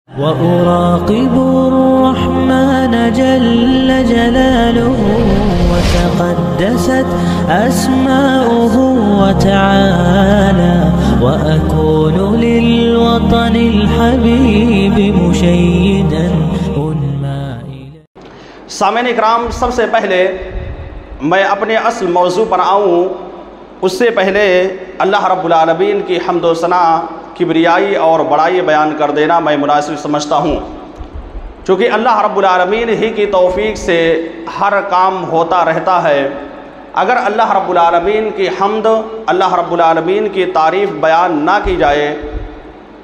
وأراقب الرحمن جل جلاله وتقدست أسماؤه وتعالى وأكون للوطن الحبيب مشيدا أنمى. سامعین اکرام، سب سے پہلے میں اپنے اصل موضوع پر آؤں اس سے پہلے اللہ رب العالمین کی حمد و ثنا، کبریائی اور بڑائی بیان کر دینا میں مناسب سمجھتا ہوں، چونکہ اللہ رب العالمین ہی کی توفیق سے ہر کام ہوتا رہتا ہے۔ اگر اللہ رب العالمین کی حمد، اللہ رب العالمین کی تعریف بیان نہ کی جائے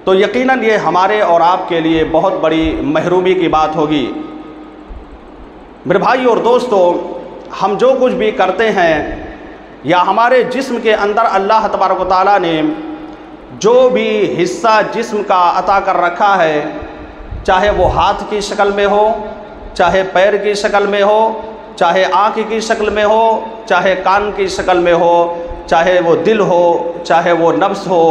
تو یقیناً یہ ہمارے اور آپ کے لیے بہت بڑی محرومی کی بات ہوگی۔ میرے بھائی اور دوستو، ہم جو کچھ بھی کرتے ہیں یا ہمارے جسم کے اندر اللہ تبارک و تعالیٰ نے جو بھی حصہ جسم کا عطا کر رکھا ہے، چاہے وہ ہاتھ کی شکل میں ہو، چاہے پیر کی شکل میں ہو، چاہے آنکھ کی شکل میں ہو، چاہے کان کی شکل میں ہو، چاہے وہ دل ہو، چاہے وہ نفس ہو،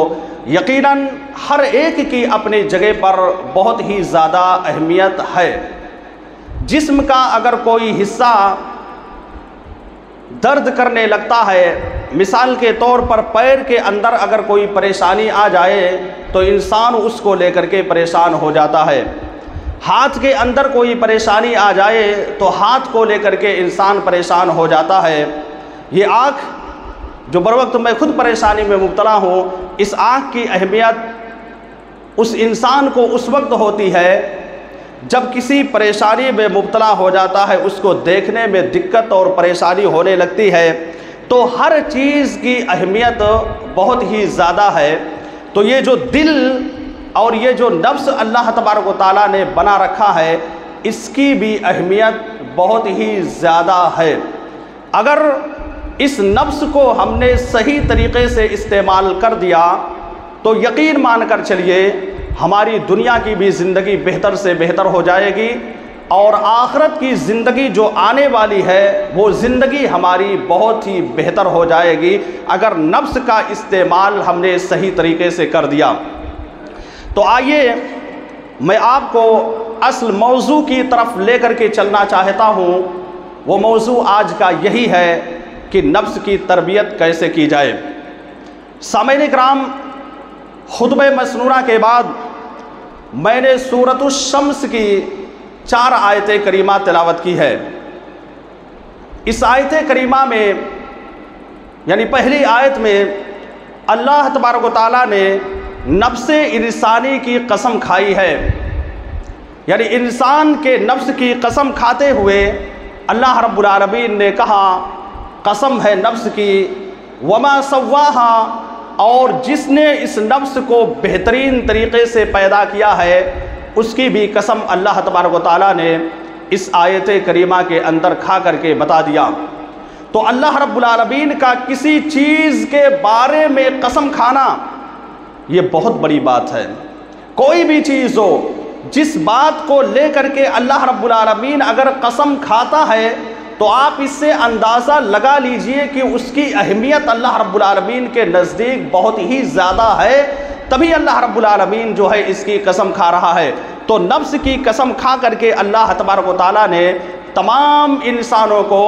یقیناً ہر ایک کی اپنی جگہ پر بہت ہی زیادہ اہمیت ہے۔ جسم کا اگر کوئی حصہ درد کرنے لگتا ہے، مثال کے طور پر پیر کے اندر اگر کوئی پریشانی آ جائے تو انسان اس کو لے کر کے پریشان ہو جاتا ہے۔ ہاتھ کے اندر کوئی پریشانی آ جائے تو ہاتھ کو لے کر کے انسان پریشان ہو جاتا ہے۔ یہ آنکھ جو بروقت میں خود پریشانی میں مبتلا ہوں، اس آنکھ کی اہمیت اس انسان کو اس وقت ہوتی ہے جب کسی پریشانی میں مبتلا ہو جاتا ہے، اس کو دیکھنے میں دقت اور پریشانی ہونے لگتی ہے، تو ہر چیز کی اہمیت بہت ہی زیادہ ہے۔ تو یہ جو دل اور یہ جو نفس اللہ تبارک و تعالیٰ نے بنا رکھا ہے، اس کی بھی اہمیت بہت ہی زیادہ ہے۔ اگر اس نفس کو ہم نے صحیح طریقے سے استعمال کر دیا تو یقین مان کر چلیے ہماری دنیا کی بھی زندگی بہتر سے بہتر ہو جائے گی، اور آخرت کی زندگی جو آنے والی ہے وہ زندگی ہماری بہت ہی بہتر ہو جائے گی اگر نفس کا استعمال ہم نے صحیح طریقے سے کر دیا۔ تو آئیے میں آپ کو اصل موضوع کی طرف لے کر کے چلنا چاہتا ہوں۔ وہ موضوع آج کا یہی ہے کہ نفس کی تربیت کیسے کی جائے۔ سامعین اکرام، خطبہ مسنونہ کے بعد میں نے سورۃ الشمس کی 4 آیت کریمہ تلاوت کی ہے۔ اس آیت کریمہ میں یعنی پہلی آیت میں اللہ تبارک و تعالیٰ نے نفس انسانی کی قسم کھائی ہے، یعنی انسان کے نفس کی قسم کھاتے ہوئے اللہ رب العالمین نے کہا، قسم ہے نفس کی، وما سواہا، اور جس نے اس نفس کو بہترین طریقے سے پیدا کیا ہے اس کی بھی قسم اللہ تبارک و تعالیٰ نے اس آیت کریمہ کے اندر کھا کر کے بتا دیا۔ تو اللہ رب العالمین کا کسی چیز کے بارے میں قسم کھانا یہ بہت بڑی بات ہے۔ کوئی بھی چیز ہو، جس بات کو لے کر کے اللہ رب العالمین اگر قسم کھاتا ہے تو آپ اس سے اندازہ لگا لیجئے کہ اس کی اہمیت اللہ رب العالمین کے نزدیک بہت ہی زیادہ ہے، تبھی اللہ رب العالمین جو ہے اس کی قسم کھا رہا ہے۔ تو نفس کی قسم کھا کر کے اللہ تبارک و تعالیٰ نے تمام انسانوں کو،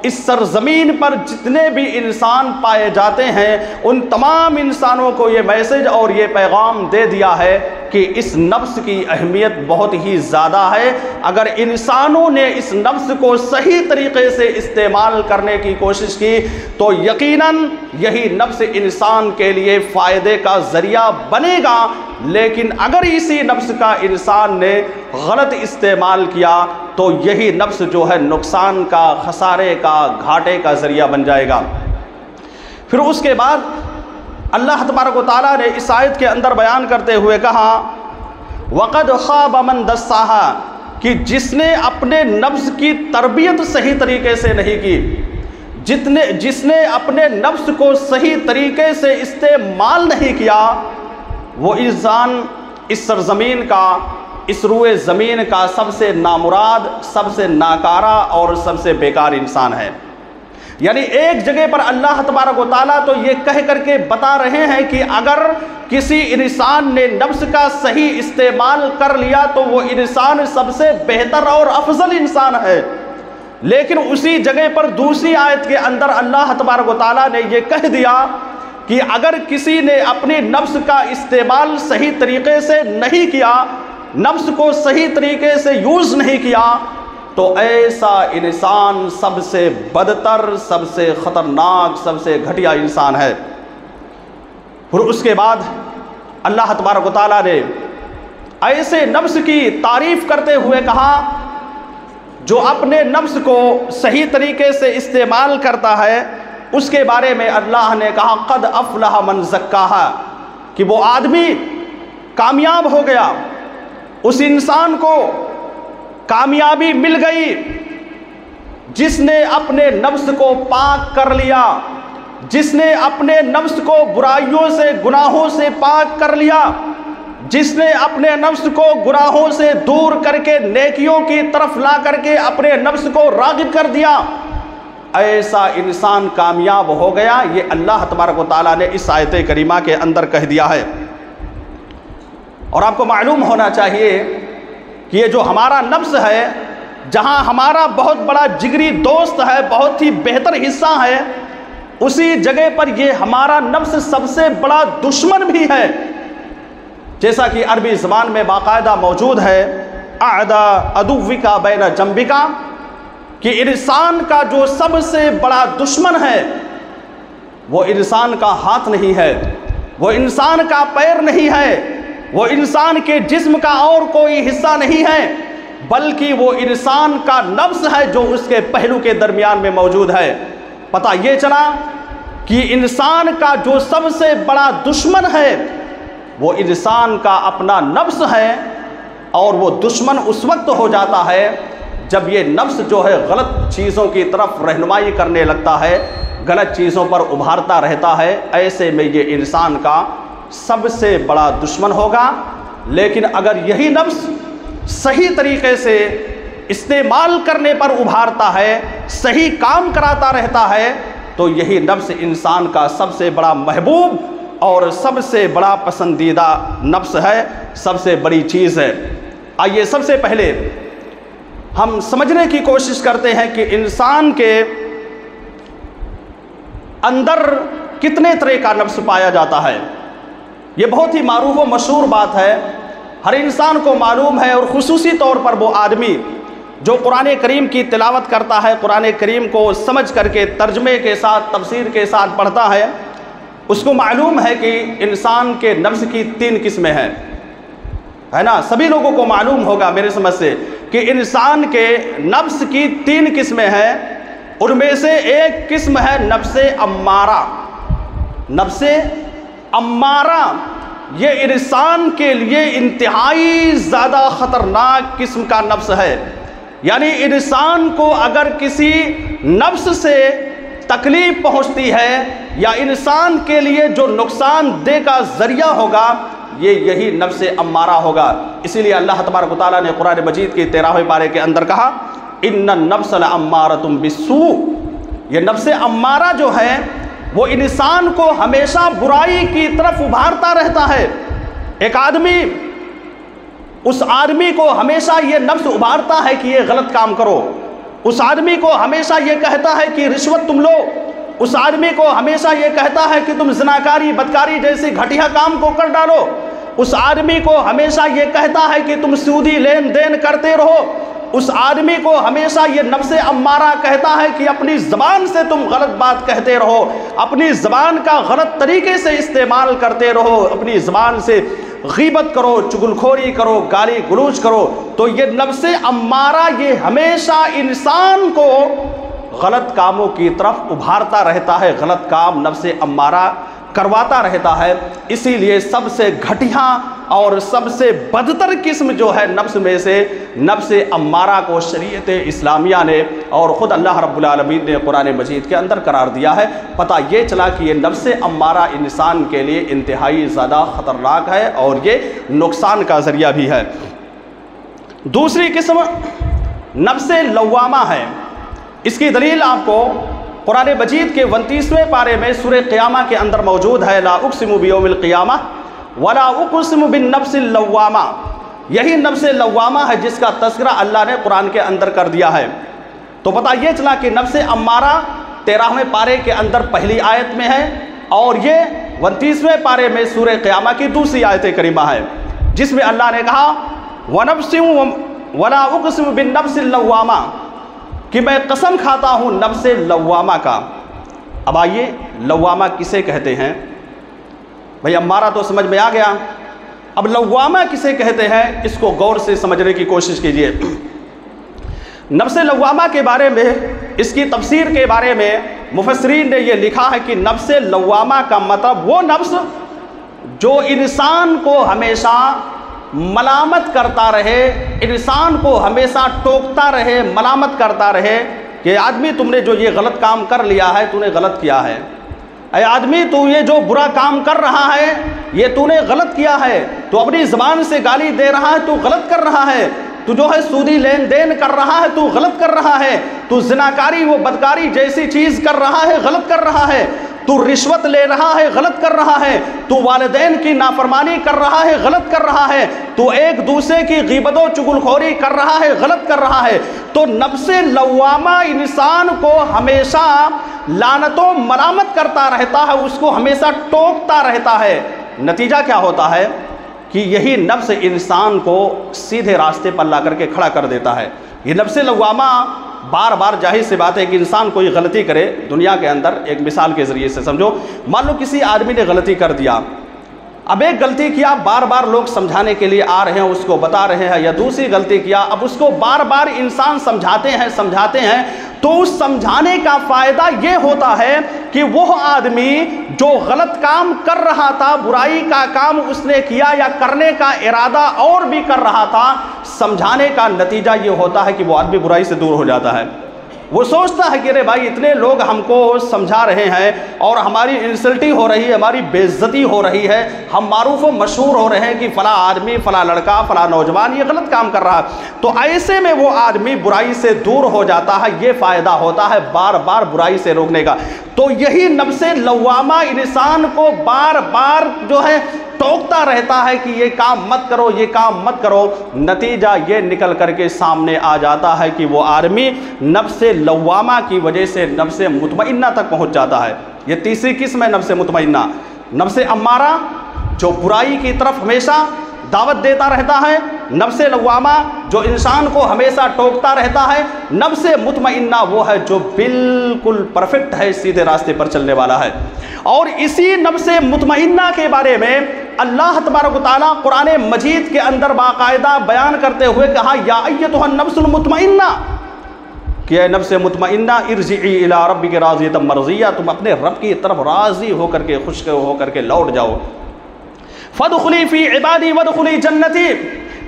اس سرزمین پر جتنے بھی انسان پائے جاتے ہیں، ان تمام انسانوں کو یہ میسج اور یہ پیغام دے دیا ہے کہ اس نفس کی اہمیت بہت ہی زیادہ ہے۔ اگر انسانوں نے اس نفس کو صحیح طریقے سے استعمال کرنے کی کوشش کی تو یقیناً یہی نفس انسان کے لیے فائدے کا ذریعہ بنے گا، لیکن اگر اسی نفس کا انسان نے غلط استعمال کیا تو یہی نفس جو ہے نقصان کا، خسارے کا، گھاٹے کا ذریعہ بن جائے گا۔ پھر اس کے بعد اللہ تبارک و تعالیٰ نے اس آیت کے اندر بیان کرتے ہوئے کہا، وَقَدْ خَابَ مَنْ دَسَّاهَا، کہ جس نے اپنے نفس کی تربیت صحیح طریقے سے نہیں کی، جس نے اپنے نفس کو صحیح طریقے سے استعمال نہیں کیا، وہ انسان اس سرزمین کا، اس روئے زمین کا سب سے نامراد، سب سے ناکارہ اور سب سے بیکار انسان ہے۔ یعنی ایک جگہ پر اللہ تبارک و تعالیٰ تو یہ کہہ کر کے بتا رہے ہیں کہ اگر کسی انسان نے نفس کا صحیح استعمال کر لیا تو وہ انسان سب سے بہتر اور افضل انسان ہے، لیکن اسی جگہ پر دوسری آیت کے اندر اللہ تبارک و تعالیٰ نے یہ کہہ دیا کہ اگر کسی نے اپنی نفس کا استعمال صحیح طریقے سے نہیں کیا، نفس کو صحیح طریقے سے یوز نہیں کیا، تو ایسا انسان سب سے بدتر، سب سے خطرناک، سب سے گھٹیا انسان ہے۔ پھر اس کے بعد اللہ تبارک و تعالیٰ نے ایسے نفس کی تعریف کرتے ہوئے کہا جو اپنے نفس کو صحیح طریقے سے استعمال کرتا ہے، اس کے بارے میں اللہ نے کہا قد افلح من زکاہا، کہ وہ آدمی کامیاب ہو گیا، اس انسان کو کامیابی مل گئی جس نے اپنے نفس کو پاک کر لیا، جس نے اپنے نفس کو برائیوں سے، گناہوں سے پاک کر لیا، جس نے اپنے نفس کو گناہوں سے دور کر کے نیکیوں کی طرف لا کر کے اپنے نفس کو راغب کر دیا، ایسا انسان کامیاب ہو گیا۔ یہ اللہ تبارک و تعالیٰ نے اس آیت کریمہ کے اندر کہہ دیا ہے۔ اور آپ کو معلوم ہونا چاہیے کہ یہ جو ہمارا نفس ہے، جہاں ہمارا بہت بڑا جگری دوست ہے، بہت ہی بہتر حصہ ہے، اسی جگہ پر یہ ہمارا نفس سب سے بڑا دشمن بھی ہے۔ جیسا کہ عربی زبان میں باقاعدہ موجود ہے اعدا عدوکا بین جنبکا، کہ انسان کا جو سب سے بڑا دشمن ہے وہ انسان کا ہاتھ نہیں ہے، وہ انسان کا پیر نہیں ہے، وہ انسان کے جسم کا اور کوئی حصہ نہیں ہے، بلکہ وہ انسان کا نفس ہے جو اس کے پہلو کے درمیان میں موجود ہے۔ پتہ یہ چلا کہ انسان کا جو سب سے بڑا دشمن ہے وہ انسان کا اپنا نفس ہے، اور وہ دشمن اس وقت ہو جاتا ہے جب یہ نفس جو ہے غلط چیزوں کی طرف رہنمائی کرنے لگتا ہے، غلط چیزوں پر ابھارتا رہتا ہے، ایسے میں یہ انسان کا سب سے بڑا دشمن ہوگا۔ لیکن اگر یہی نفس صحیح طریقے سے استعمال کرنے پر ابھارتا ہے، صحیح کام کراتا رہتا ہے، تو یہی نفس انسان کا سب سے بڑا محبوب اور سب سے بڑا پسندیدہ نفس ہے، سب سے بڑی چیز ہے۔ آئیے سب سے پہلے ہم سمجھنے کی کوشش کرتے ہیں کہ انسان کے اندر کتنے طرح کا نفس پایا جاتا ہے۔ یہ بہت ہی معروف و مشہور بات ہے، ہر انسان کو معلوم ہے، اور خصوصی طور پر وہ آدمی جو قرآن کریم کی تلاوت کرتا ہے، قرآن کریم کو سمجھ کر کے ترجمے کے ساتھ، تفسیر کے ساتھ پڑھتا ہے، اس کو معلوم ہے کہ انسان کے نفس کی 3 قسمیں ہیں، ہے نا؟ سبھی لوگوں کو معلوم ہوگا میرے سمجھ سے کہ انسان کے نفس کی 3 قسمیں ہیں۔ ان میں سے ایک قسم ہے نفس امارہ۔ نفس امارہ یہ انسان کے لیے انتہائی زیادہ خطرناک قسم کا نفس ہے۔ یعنی انسان کو اگر کسی نفس سے تکلیف پہنچتی ہے یا انسان کے لیے جو نقصان دہ کا ذریعہ ہوگا، یہی نفس امارہ ہوگا۔ اسی لیے اللہ تبارک و تعالیٰ نے قرآن مجید کی 13ویں پارے کے اندر کہا ان النفس لامارۃ بالسوء، یہ نفس امارہ جو ہے وہ انسان کو ہمیشہ برائی کی طرف ابھارتا رہتا ہے۔ ایک آدمی، اس آدمی کو ہمیشہ یہ نفس ابھارتا ہے کہ یہ غلط کام کرو، اس آدمی کو ہمیشہ یہ کہتا ہے کہ رشوت تم لو، اس آدمی کو ہمیشہ یہ کہتا ہے کہ تم زناکاری، بدکاری جیسی گھٹیا کام کو کر ڈالو، اس آدمی کو ہمیشہ یہ کہتا ہے کہ تم سودی لین دین کرتے رہو، اس آدمی کو ہمیشہ یہ نفس امارہ کہتا ہے کہ اپنی زبان سے تم غلط بات کہتے رہو، اپنی زبان کا غلط طریقے سے استعمال کرتے رہو، اپنی زبان سے غیبت کرو، چغلخوری کرو، گالی گلوچ کرو۔ تو یہ نفس امارہ یہ ہمیشہ انسان کو غلط کاموں کی طرف ابھارتا رہتا ہے، غلط کام نفس امارہ کرواتا رہتا ہے۔ اسی لیے سب سے گھٹیا اور سب سے بدتر قسم جو ہے نفس میں سے نفس امارہ کو شریعت اسلامیہ نے اور خود اللہ رب العالمین نے قرآن مجید کے اندر قرار دیا ہے۔ پتہ یہ چلا کہ یہ نفس امارہ انسان کے لیے انتہائی زیادہ خطرناک ہے اور یہ نقصان کا ذریعہ بھی ہے۔ دوسری قسم نفس لوامہ ہے۔ اس کی دلیل آپ کو قرآن مجید کے 29ویں پارے میں سورہ قیامہ کے اندر موجود ہے، لا اقسم بیوم القیامہ ولا اقسم بالنفس اللوامہ۔ یہی نفس لوامہ ہے جس کا تذکرہ اللہ نے قرآن کے اندر کر دیا ہے۔ تو پتہ یہ چلا کہ نفس امارہ 13ویں پارے کے اندر پہلی آیت میں ہے، اور یہ 29ویں پارے میں سورہ قیامہ کی دوسری آیت کریمہ ہے، جس میں اللہ نے کہا وَنَفْسٍ وَلَا أُقْسِمُ بِالنَّفْسِ اللَّوَّامَةِ کہ میں قسم کھاتا ہوں نفس لوامہ کا۔ اب آئیے لوامہ کسے کہتے ہیں؟ بھئی امارہ تو سمجھ میں آ گیا، اب لوامہ کسے کہتے ہیں اس کو غور سے سمجھنے کی کوشش کیجئے۔ نفس لوامہ کے بارے میں، اس کی تفسیر کے بارے میں مفسرین نے یہ لکھا ہے کہ نفس لوامہ کا مطلب وہ نفس جو انسان کو ہمیشہ ملامت کرتا رہے، انسان کو ہمیشہ ٹوکتا رہے، ملامت کرتا رہے کہ آدمی تم نے جو یہ غلط کام کر لیا ہے تو نے غلط کیا ہے، اے آدمی تو یہ جو برا کام کر رہا ہے یہ تو نے غلط کیا ہے، تو اپنی زبان سے گالی دے رہا ہے تو غلط کر رہا ہے، تو جو ہے سودی لین دین کر رہا ہے تو غلط کر رہا ہے، تو زناکاری و بدکاری جیسی چیز کر رہا ہے غلط کر رہا ہے، تو رشوت لے رہا ہے غلط کر رہا ہے، تو والدین کی نافرمانی کر رہا ہے غلط کر رہا ہے، تو ایک دوسرے کی غیبت و چغلخوری کر رہا ہے غلط کر رہا ہے۔ تو نفس لوامہ انسان کو ہمیشہ لعنت و ملامت کرتا رہتا ہے، اس کو ہمیشہ ٹوکتا رہتا ہے۔ نتیجہ کیا ہوتا ہے کہ یہی نفس انسان کو سیدھے راستے پر لا کر کے کھڑا کر دیتا ہے۔ یہ نفس لوامہ بار بار ظاہر سی بات ہے کہ انسان کوئی غلطی کرے دنیا کے اندر، ایک مثال کے ذریعے سے سمجھو، مان لو کسی آدمی نے غلطی کر دیا، اب ایک غلطی کیا، بار بار لوگ سمجھانے کے لیے آ رہے ہیں، اس کو بتا رہے ہیں، یا دوسری غلطی کیا، اب اس کو بار بار انسان سمجھاتے ہیں تو اس سمجھانے کا فائدہ یہ ہوتا ہے کہ وہ آدمی جو غلط کام کر رہا تھا، برائی کا کام اس نے کیا یا کرنے کا ارادہ اور بھی کر رہا تھا، سمجھانے کا نتیجہ یہ ہوتا ہے کہ وہ آدمی برائی سے دور ہو جاتا ہے۔ وہ سوچتا ہے کہ ارے بھائی اتنے لوگ ہم کو سمجھا رہے ہیں اور ہماری انسلٹی ہو رہی ہے، ہماری بے عزتی ہو رہی ہے، ہم معروف و مشہور ہو رہے ہیں کہ فلاں آدمی، فلاں لڑکا، فلاں نوجوان یہ غلط کام کر رہا ہے، تو ایسے میں وہ آدمی برائی سے دور ہو جاتا ہے۔ یہ فائدہ ہوتا ہے بار بار برائی سے روکنے کا۔ تو یہی نفس لوامہ انسان کو بار بار جو ہے ٹوکتا رہتا ہے کہ یہ کام مت کرو، یہ کام مت کرو، نتیجہ یہ نکل کر کے سامنے آ جاتا ہے کہ وہ آدمی نفس لوامہ کی وجہ سے نفس مطمئنہ تک پہنچ جاتا ہے۔ یہ تیسری قسم ہے نفس مطمئنہ۔ نفس امارہ جو برائی کی طرف ہمیشہ دعوت دیتا رہتا ہے، نفس لوامہ جو انسان کو ہمیشہ ٹوکتا رہتا ہے، نفس مطمئنہ وہ ہے جو بالکل پرفیکٹ ہے، سیدھے راستے پر چلنے والا ہے۔ اور اسی نفس مطمئنہ کے بارے میں اللہ تبارک و تعالیٰ قرآن مجید کے اندر باقاعدہ بیان کرتے ہوئے کہا یا ایتھا النفس المطمئنہ، کہ اے نفس مطمئنہ ارجعی الی ربک راضیۃ مرضیہ، تم اپنے رب کی طرف راضی ہو کر کے، خوش ہو کر کے لوٹ جاؤ۔ فادخلی فی عبادی وادخلی جنتی،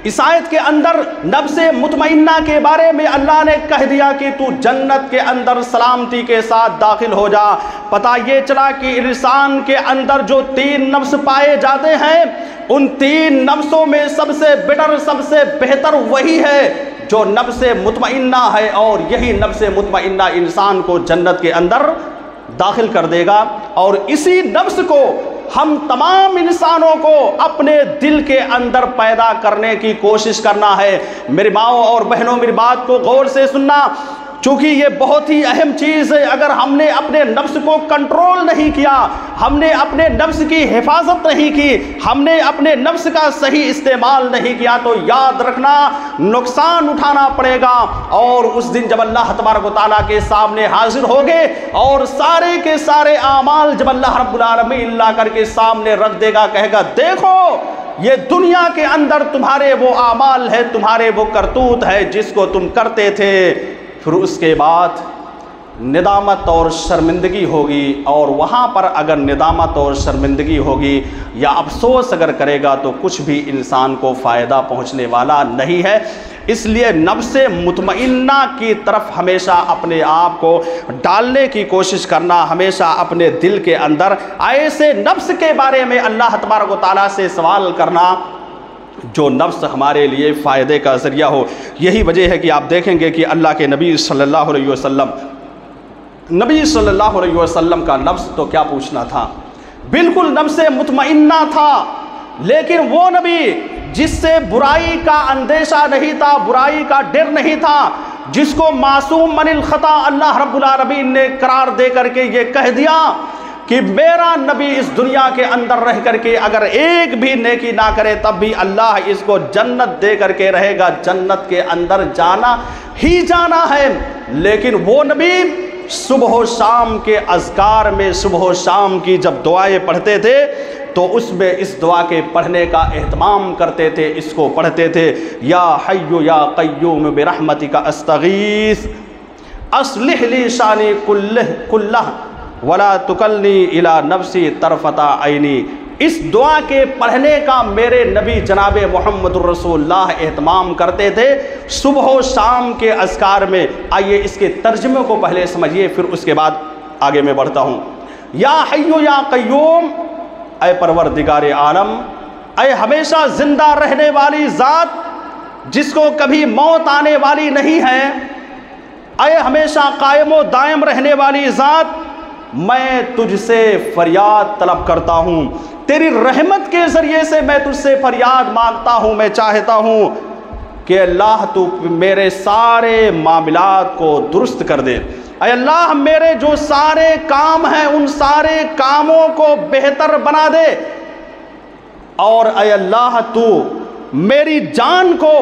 اس آیت کے اندر نفس مطمئنہ کے بارے میں اللہ نے کہہ دیا کہ تو جنت کے اندر سلامتی کے ساتھ داخل ہو جا۔ پتہ یہ چلا کہ انسان کے اندر جو 3 نفس پائے جاتے ہیں، ان 3 نفسوں میں سب سے بیٹر، سب سے بہتر وہی ہے جو نفس مطمئنہ ہے، اور یہی نفس مطمئنہ انسان کو جنت کے اندر داخل کر دے گا۔ اور اسی نفس کو ہم تمام انسانوں کو اپنے دل کے اندر پیدا کرنے کی کوشش کرنا ہے۔ میری ماؤں اور بہنوں، میری بات کو غور سے سننا، چونکہ یہ بہت ہی اہم چیز ہے۔ اگر ہم نے اپنے نفس کو کنٹرول نہیں کیا، ہم نے اپنے نفس کی حفاظت نہیں کی، ہم نے اپنے نفس کا صحیح استعمال نہیں کیا، تو یاد رکھنا نقصان اٹھانا پڑے گا۔ اور اس دن جب اللہ تبارک و تعالیٰ کے سامنے حاضر ہوگے اور سارے کے سارے اعمال جب اللہ رب العالمین لا کر کے سامنے رکھ دے گا، کہے گا دیکھو یہ دنیا کے اندر تمہارے وہ اعمال ہے، تمہارے وہ کرتوت ہے جس کو تم کرتے تھے۔ پھر اس کے بعد ندامت اور شرمندگی ہوگی، اور وہاں پر اگر ندامت اور شرمندگی ہوگی یا افسوس اگر کرے گا تو کچھ بھی انسان کو فائدہ پہنچنے والا نہیں ہے۔ اس لیے نفس مطمئنہ کی طرف ہمیشہ اپنے آپ کو ڈالنے کی کوشش کرنا، ہمیشہ اپنے دل کے اندر ایسے نفس کے بارے میں اللہ تبارک و تعالیٰ سے سوال کرنا جو نفس ہمارے لیے فائدے کا ذریعہ ہو۔ یہی وجہ ہے کہ آپ دیکھیں گے کہ اللہ کے نبی صلی اللہ علیہ وسلم نبی صلی اللہ علیہ وسلم کا نفس تو کیا پوچھنا تھا، بالکل نفس مطمئنہ تھا، لیکن وہ نبی جس سے برائی کا اندیشہ نہیں تھا، برائی کا ڈر نہیں تھا، جس کو معصوم من الخطا اللہ رب العالمین نے قرار دے کر کے یہ کہہ دیا کہ میرا نبی اس دنیا کے اندر رہ کر کے اگر ایک بھی نیکی نہ کرے تب بھی اللہ اس کو جنت دے کر کے رہے گا، جنت کے اندر جانا ہی جانا ہے۔ لیکن وہ نبی صبح و شام کے اذکار میں صبح و شام کی جب دعائیں پڑھتے تھے تو اس میں اس دعا کے پڑھنے کا اہتمام کرتے تھے، اس کو پڑھتے تھے، یا حی یا قیوم برحمتک استغیث اصلح لی شانی کلہ ولا تکلنی الی نفسی طرفۃ عینی۔ اس دعا کے پڑھنے کا میرے نبی جناب محمد الرسول اللہ اہتمام کرتے تھے صبح و شام کے اذکار میں۔ آئیے اس کے ترجمے کو پہلے سمجھیے، پھر اس کے بعد آگے میں بڑھتا ہوں۔ یا حی یا قیوم، اے پروردگار عالم، اے ہمیشہ زندہ رہنے والی ذات جس کو کبھی موت آنے والی نہیں ہے، اے ہمیشہ قائم و دائم رہنے والی ذات، میں تجھ سے فریاد طلب کرتا ہوں، تیری رحمت کے ذریعے سے میں تجھ سے فریاد مانگتا ہوں، میں چاہتا ہوں کہ اللہ تو میرے سارے معاملات کو درست کر دے۔ اے اللہ میرے جو سارے کام ہیں ان سارے کاموں کو بہتر بنا دے، اور اے اللہ تو میری جان کو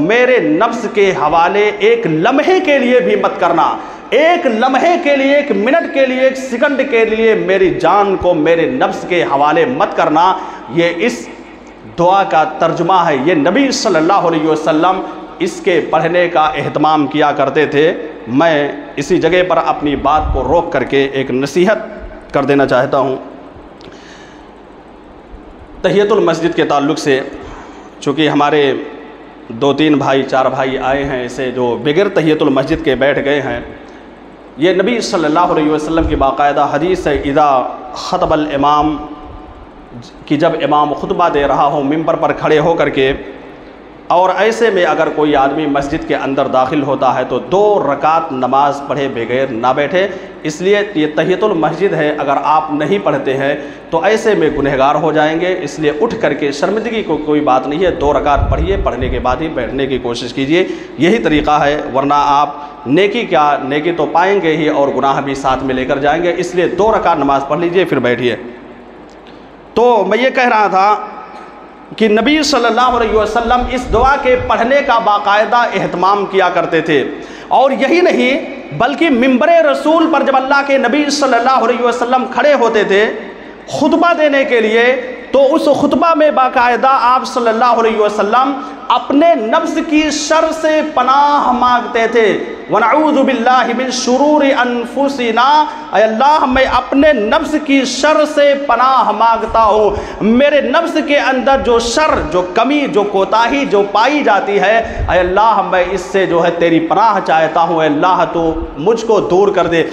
میرے نفس کے حوالے ایک لمحے کے لیے بھی مت کرنا، ایک لمحے کے لیے، ایک منٹ کے لیے، ایک سیکنڈ کے لیے میری جان کو میرے نفس کے حوالے مت کرنا۔ یہ اس دعا کا ترجمہ ہے۔ یہ نبی صلی اللہ علیہ وسلم اس کے پڑھنے کا اہتمام کیا کرتے تھے۔ میں اسی جگہ پر اپنی بات کو روک کر کے ایک نصیحت کر دینا چاہتا ہوں تحیۃ المسجد کے تعلق سے، چونکہ ہمارے 2-3 بھائی 4 بھائی آئے ہیں ایسے جو بغیر تحیۃ المسجد کے بیٹھ گئے ہیں۔ یہ نبی صلی اللہ علیہ وسلم کی باقاعدہ حدیث ہے، اذا خطب الامام، کہ جب امام خطبہ دے رہا ہو ممبر پر کھڑے ہو کر کے، اور ایسے میں اگر کوئی آدمی مسجد کے اندر داخل ہوتا ہے تو 2 رکعت نماز پڑھے بغیر نہ بیٹھے۔ اس لیے یہ تحیۃ المسجد ہے، اگر آپ نہیں پڑھتے ہیں تو ایسے میں گنہگار ہو جائیں گے، اس لیے اٹھ کر کے، شرمندگی کو کوئی بات نہیں ہے، 2 رکعت پڑھیے، پڑھنے کے بعد ہی بیٹھنے کی کوشش کیجیے، یہی طریقہ ہے، ورنہ آپ نیکی کیا نیکی تو پائیں گے ہی اور گناہ بھی ساتھ میں لے کر جائیں گے۔ اس لیے 2 رکعت نماز پڑھ لیجیے پھر بیٹھیے۔ تو میں یہ کہہ رہا تھا کہ نبی صلی اللہ علیہ وسلم اس دعا کے پڑھنے کا باقاعدہ اہتمام کیا کرتے تھے، اور یہی نہیں بلکہ ممبر رسول پر جب اللہ کے نبی صلی اللہ علیہ وسلم کھڑے ہوتے تھے خطبہ دینے کے لیے، تو اس خطبہ میں باقاعدہ آپ صلی اللہ علیہ وسلم اپنے نفس کی شر سے پناہ مانگتے تھے۔ وَنَعُوذُ بِاللَّهِ مِن شُرُورِ أَنفُسِنَا، اے اللہ میں اپنے نفس کی شر سے پناہ مانگتا ہوں، میرے نفس کے اندر جو شر، جو کمی، جو کوتاہی جو پائی جاتی ہے، اے اللہ میں اس سے جو ہے تیری پناہ چاہتا ہوں، اے اللہ تو مجھ کو دور کر دے۔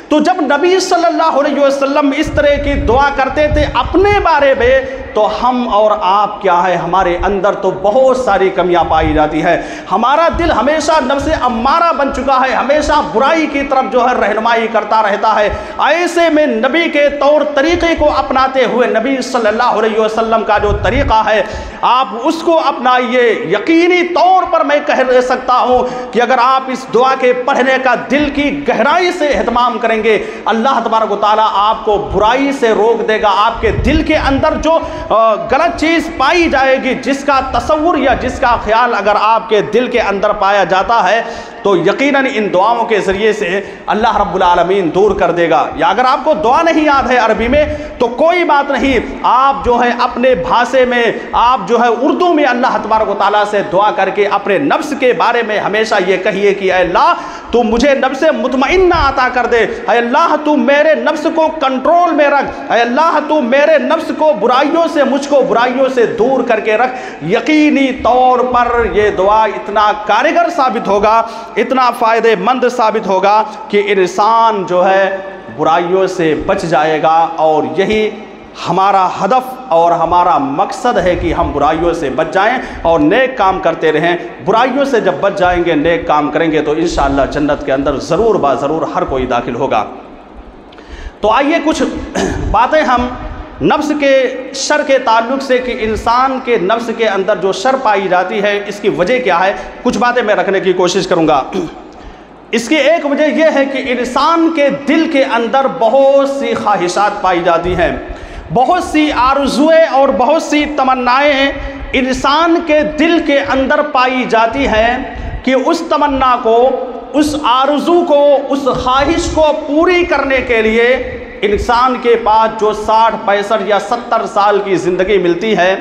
تو جب نبی صلی اللہ علیہ وسلم اس طرح کی دعا کرتے تھے اپنے بارے میں، تو ہم اور آپ کیا ہے، ہمارے اندر تو بہت ساری کمیاں پائی جاتی ہے، ہمارا دل ہمیشہ نفس امارہ بن چکا ہے، ہمیشہ برائی کی طرف جو ہے رہنمائی کرتا رہتا ہے۔ ایسے میں نبی کے طور طریقے کو اپناتے ہوئے نبی صلی اللہ علیہ وسلم کا جو طریقہ ہے آپ اس کو اپنائیے۔ یقینی طور پر میں کہہ سکتا ہوں کہ اگر آپ اس دعا کے پڑھنے کا دل کی گہرائی سے اہتمام کریں گے، اللہ تبارک و تعالیٰ آپ کو برائی سے روک دے گا۔ آپ کے دل کے اندر جو غلط چیز پائی جائے گی، جس کا تصور یا جس کا خیال اگر آپ کے دل کے اندر پایا جاتا ہے تو یقیناً ان دعاؤں کے ذریعے سے اللہ رب العالمین دور کر دے گا۔ یا اگر آپ کو دعا نہیں یاد ہے عربی میں تو کوئی بات نہیں، آپ جو ہے اپنے بھاشے میں، آپ جو ہے اردو میں اللہ تبارک و تعالیٰ سے دعا کر کے اپنے نفس کے بارے میں ہمیشہ یہ کہیے کہ اے اللہ تو مجھے نفس مطمئنہ عطا کر دے، اے اللہ تو میرے نفس کو کنٹرول میں رکھ، اے اللہ تو میرے نفس کو برائیوں سے، مجھ کو برائیوں سے دور کر کے رکھ۔ یقینی طور پر یہ دعا اتنا کارگر ثابت ہوگا، اتنا فائدہ مند ثابت ہوگا کہ انسان جو ہے برائیوں سے بچ جائے گا، اور یہی ہمارا ہدف اور ہمارا مقصد ہے کہ ہم برائیوں سے بچ جائیں اور نیک کام کرتے رہیں۔ برائیوں سے جب بچ جائیں گے، نیک کام کریں گے تو انشاءاللہ جنت کے اندر ضرور ضرور ہر کوئی داخل ہوگا۔ تو آئیے کچھ باتیں ہم نفس کے شر کے تعلق سے کہ انسان کے نفس کے اندر جو شر پائی جاتی ہے اس کی وجہ کیا ہے، کچھ باتیں میں رکھنے کی کوشش کروں گا۔ اس کی ایک وجہ یہ ہے کہ انسان کے دل کے اندر بہت سی خواہشات پائی جاتی ہیں، بہت سی آرزویں اور بہت سی تمنائیں انسان کے دل کے اندر پائی جاتی ہیں کہ اس تمنا کو، اس آرزو کو، اس خواہش کو پوری کرنے کے لیے انسان کے پاس جو 60 65 یا 70 سال کی زندگی ملتی ہے